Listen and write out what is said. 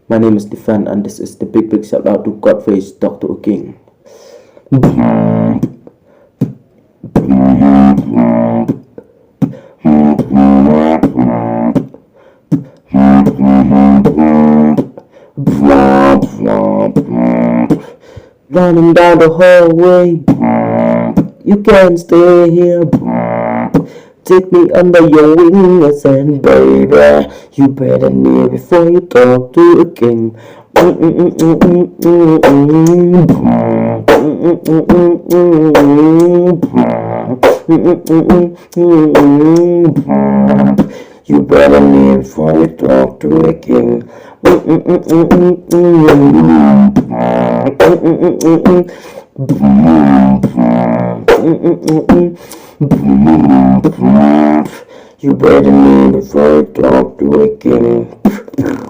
My name is Stefan, and this is the big shout out to codfish, talk to a king. Running down the hallway, you can't stay here. Take me under your wings and baby, you better kneel before you talk to a king. You better kneel before you talk to a king. You better kneel before you talk to a king.